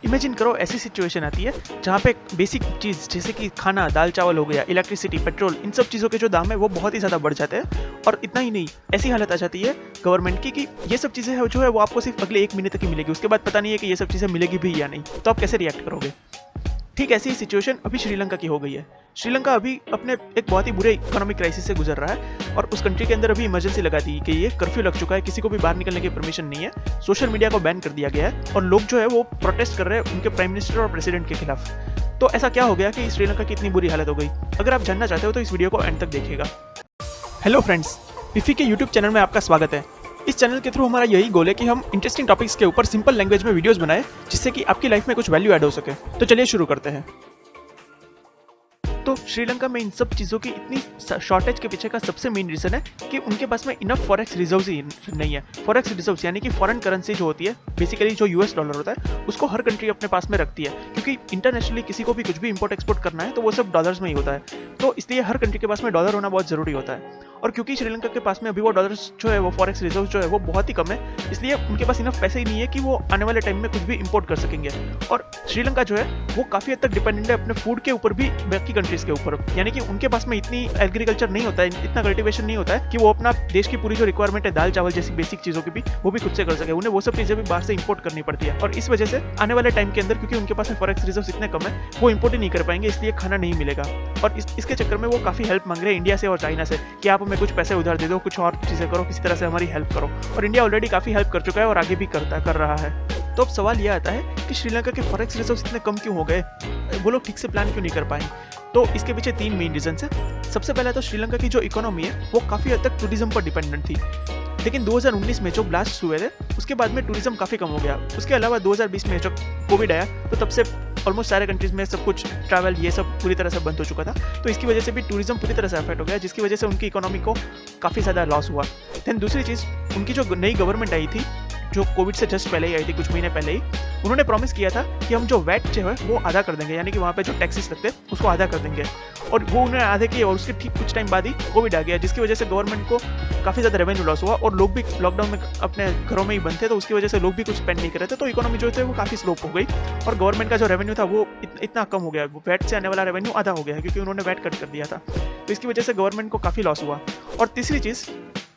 Imagine करो ऐसी situation आती है जहाँ पे बेसिक चीज़ जैसे कि खाना, दाल चावल हो गया, इलेक्ट्रिसिटी, पेट्रोल, इन सब चीज़ों के जो दाम है वो बहुत ही ज़्यादा बढ़ जाते हैं। और इतना ही नहीं, ऐसी हालत आ जाती है गवर्नमेंट की कि ये सब चीज़ें जो है वो आपको सिर्फ अगले 1 महीने तक ही मिलेगी, उसके बाद पता नहीं है कि ये सब चीज़ें मिलेगी भी या नहीं। तो आप कैसे रिएक्ट करोगे? ठीक ऐसी ही सिचुएशन अभी श्रीलंका की हो गई है। श्रीलंका अभी अपने एक बहुत ही बुरे इकोनॉमिक क्राइसिस से गुजर रहा है और उस कंट्री के अंदर अभी इमरजेंसी लगा दी कि ये कर्फ्यू लग चुका है, किसी को भी बाहर निकलने की परमिशन नहीं है, सोशल मीडिया को बैन कर दिया गया है और लोग जो है वो प्रोटेस्ट कर रहे हैं उनके प्राइम मिनिस्टर और प्रेसिडेंट के खिलाफ। तो ऐसा क्या हो गया कि श्रीलंका की इतनी बुरी हालत हो गई? अगर आप जानना चाहते हो तो इस वीडियो को एंड तक देखिएगा। हेलो फ्रेंड्स, पिफी के यूट्यूब चैनल में आपका स्वागत है। इस चैनल के थ्रू हमारा यही गोल है कि हम इंटरेस्टिंग टॉपिक्स के ऊपर सिंपल लैंग्वेज में वीडियोस बनाएं जिससे कि आपकी लाइफ में कुछ वैल्यू ऐड हो सके। तो चलिए शुरू करते हैं। तो श्रीलंका में इन सब चीज़ों की इतनी शॉर्टेज के पीछे का सबसे मेन रीज़न है कि उनके पास में इनफ फॉरेक्स रिजर्व्स ही नहीं है। फॉरेक्स रिजर्व्स यानी कि फॉरेन करेंसी जो होती है, बेसिकली जो यूएस डॉलर होता है, उसको हर कंट्री अपने पास में रखती है क्योंकि इंटरनेशनली किसी को भी कुछ भी इंपोर्ट एक्सपोर्ट करना है तो वो सब डॉलर्स में ही होता है। तो इसलिए हर कंट्री के पास में डॉलर होना बहुत ज़रूरी होता है। और क्योंकि श्रीलंका के पास में अभी वो डॉलर्स जो है वो फॉरेक्स रिजर्व जो है वो बहुत ही कम है, इसलिए उनके पास इनफ पैसे ही नहीं है कि वो आने वाले टाइम में कुछ भी इंपोर्ट कर सकेंगे। और श्रीलंका जो है वो काफ़ी हद तक डिपेंडेंट है अपने फूड के ऊपर भी बाकी कंट्रीज के ऊपर, यानी कि उनके पास में इतनी एग्रीकल्चर नहीं होता है, इतना कल्टिवेशन नहीं होता है कि वो अपना देश की पूरी जो रिक्वायरमेंट है दाल चावल जैसी बेसिक चीज़ों की भी वो भी खुद से कर सके। उन्हें वो सब चीज़ें भी बाहर से इंपोर्ट करनी पड़ती है और इस वजह से आने वाले टाइम के अंदर क्योंकि उनके पास में फॉरेक्स रिजर्व इतने कम है वो इंपोर्ट ही नहीं कर पाएंगे, इसलिए खाना नहीं मिलेगा। और इसके चक्कर में वो काफ़ी हेल्प मांग रहे हैं इंडिया से और चाइना से कि आप हमें कुछ पैसे उधार दे दो, कुछ और चीज़ें करो, किसी तरह से हमारी हेल्प करो। और इंडिया ऑलरेडी काफ़ी हेल्प कर चुका है और आगे भी कर रहा है। तो अब सवाल यह आता है कि श्रीलंका के फॉरेक्स रिजर्व्स इतने कम क्यों हो गए? वो लोग ठीक से प्लान क्यों नहीं कर पाए? तो इसके पीछे 3 मेन रीजन है। सबसे पहला तो श्रीलंका की जो इकोनॉमी है वो काफ़ी हद तक टूरिज्म पर डिपेंडेंट थी, लेकिन 2019 में जो ब्लास्ट हुए थे उसके बाद में टूरिज्म काफ़ी कम हो गया। उसके अलावा 2020 में जब कोविड आया तो तब से ऑलमोस्ट सारे कंट्रीज में सब कुछ ट्रैवल ये सब पूरी तरह से बंद हो चुका था, तो इसकी वजह से भी टूरिज्म पूरी तरह से अफेक्ट हो गया, जिसकी वजह से उनकी इकोनॉमी को काफ़ी ज़्यादा लॉस हुआ। देन दूसरी चीज़, उनकी जो नई गवर्नमेंट आई थी जो कोविड से जस्ट पहले ही आई थी, कुछ महीने पहले ही, उन्होंने प्रॉमिस किया था कि हम जो वैट जो है वो आधा कर देंगे, यानी कि वहाँ पे जो टैक्सेस लगते हैं उसको आधा कर देंगे। और वो उन्होंने आधे किए और उसके ठीक कुछ टाइम बाद ही कोविड आ गया, जिसकी वजह से गवर्नमेंट को काफ़ी ज़्यादा रेवेन्यू लॉस हुआ और लोग भी लॉकडाउन में अपने घरों में ही बंद थे, तो उसकी वजह से लोग भी कुछ स्पेंड नहीं कर रहे थे, तो इकोनॉमी जो थे वो काफ़ी स्लोप हो गई और गवर्नमेंट का जो रेवेन्यू था वो इतना कम हो गया, वैट से आने वाला रेवेन्यू आधा हो गया क्योंकि उन्होंने वैट कट कर दिया था। तो इसकी वजह से गवर्नमेंट को काफ़ी लॉस हुआ। और तीसरी चीज़,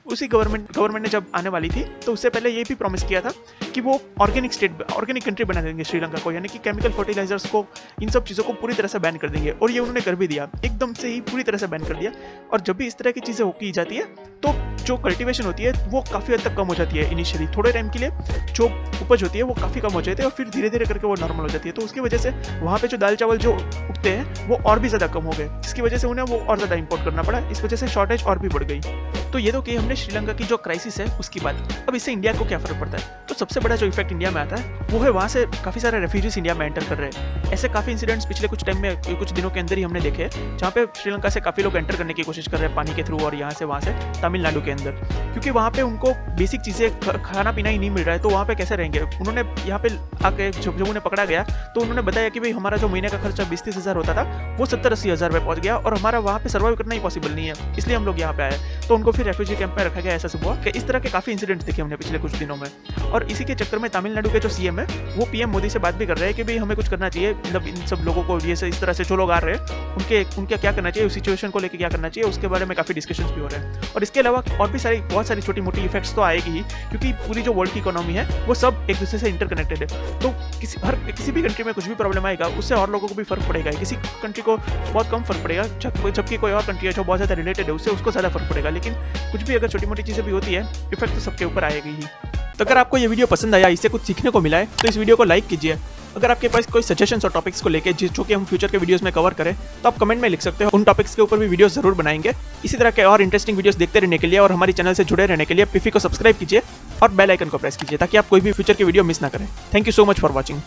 उसी गवर्नमेंट ने जब आने वाली थी तो उससे पहले ये भी प्रॉमिस किया था कि वो ऑर्गेनिक कंट्री बना देंगे श्रीलंका को, यानी कि केमिकल फर्टिलाइजर्स को, इन सब चीज़ों को पूरी तरह से बैन कर देंगे। और ये उन्होंने कर भी दिया, एकदम से ही पूरी तरह से बैन कर दिया। और जब भी इस तरह की चीज़ें की जाती है तो जो कल्टिवेशन होती है वो काफ़ी हद तक कम हो जाती है। इनिशियली थोड़े टाइम के लिए जो उपज होती है वो काफ़ी कम हो जाती है और फिर धीरे धीरे करके वो नॉर्मल हो जाती है। तो उसकी वजह से वहाँ पे जो दाल चावल जो उगते हैं वो और भी ज़्यादा कम हो गए, जिसकी वजह से उन्हें वो और ज़्यादा इंपोर्ट करना पड़ा। इस वजह से शॉर्टेज और भी बढ़ गई। तो ये तो कि हमने श्रीलंका की जो क्राइसिस है उसकी बात। अब इससे इंडिया को क्या फ़र्क पड़ता है? तो सबसे बड़ा जो इफेक्ट इंडिया में आता है वो है वहाँ से काफ़ी सारे रेफ्यूजीज इंडिया में एंटर कर रहे हैं। ऐसे काफ़ी इंसिडेंट्स पिछले कुछ टाइम में, कुछ दिनों के अंदर ही हमने देखे हैं जहाँ पे श्रीलंका से काफ़ी लोग एंटर करने की कोशिश कर रहे हैं पानी के थ्रू और यहाँ से वहाँ से तमिलनाडु के अंदर, क्योंकि वहाँ पे उनको बेसिक चीज़ें खाना पीना ही नहीं मिल रहा है। तो वहाँ पे कैसे रहेंगे? उन्होंने यहाँ पे आके जब उन्हें पकड़ा गया तो उन्होंने बताया कि भाई हमारा जो महीने का खर्चा 20-30 हज़ार होता था वो 70-80 हज़ार में पहुँच गया और हमारा वहाँ पे सर्वाइव करना ही पॉसिबल नहीं है, इसलिए हम लोग यहाँ पे आए। तो उनको फिर रेफ्यूजी कैंप में रखा गया। ऐसा सब हुआ कि इस तरह के काफ़ी इंसिडेंट्स देखे हमने पिछले कुछ दिनों में। और इसी के चक्कर में तमिलनाडु के जो सीएम है वो पीएम मोदी से बात भी कर रहे हैं कि भाई हमें कुछ करना चाहिए, मतलब इन सब लोगों को ये से इस तरह से जो लोग आ रहे हैं उनके क्या करना चाहिए, उस सिचुएशन को लेकर क्या करना चाहिए, उसके बारे में काफ़ी डिस्कशंस भी हो रहे हैं। और इसके अलावा और भी बहुत सारी छोटी मोटी इफेक्ट्स तो आएगी ही, क्योंकि पूरी जो वर्ल्ड की इकोनॉमी है वो सब एक दूसरे से इंटरकनेक्टेड है। तो किसी भी कंट्री में कुछ भी प्रॉब्लम आएगा उससे और लोगों को भी फर्क पड़ेगा। किसी कंट्री को बहुत कम फर्क पड़ेगा, जबकि कोई और कंट्री है जो बहुत ज़्यादा रिलेटेड है उसको ज़्यादा फर्क पड़ेगा। लेकिन कुछ भी अगर छोटी मोटी चीज़ें भी होती है, इफेक्ट तो सबके ऊपर आएगी ही। तो अगर आपको ये वीडियो पसंद आया, इससे कुछ सीखने को मिला है, तो इस वीडियो को लाइक कीजिए। अगर आपके पास कोई सजेशंस और टॉपिक्स को लेके जो कि हम फ्यूचर के वीडियोस में कवर करें तो आप कमेंट में लिख सकते हो। उन टॉपिक्स के ऊपर भी वीडियोस जरूर बनाएंगे। इसी तरह के और इंटरेस्टिंग वीडियोस देखते रहने के लिए और हमारी चैनल से जुड़े रहने के लिए पिफी को सब्सक्राइब कीजिए और बेल आइकन को प्रेस कीजिए ताकि आप कोई भी फ्यूचर की वीडियो मिस ना करें। Thank you so much for watching.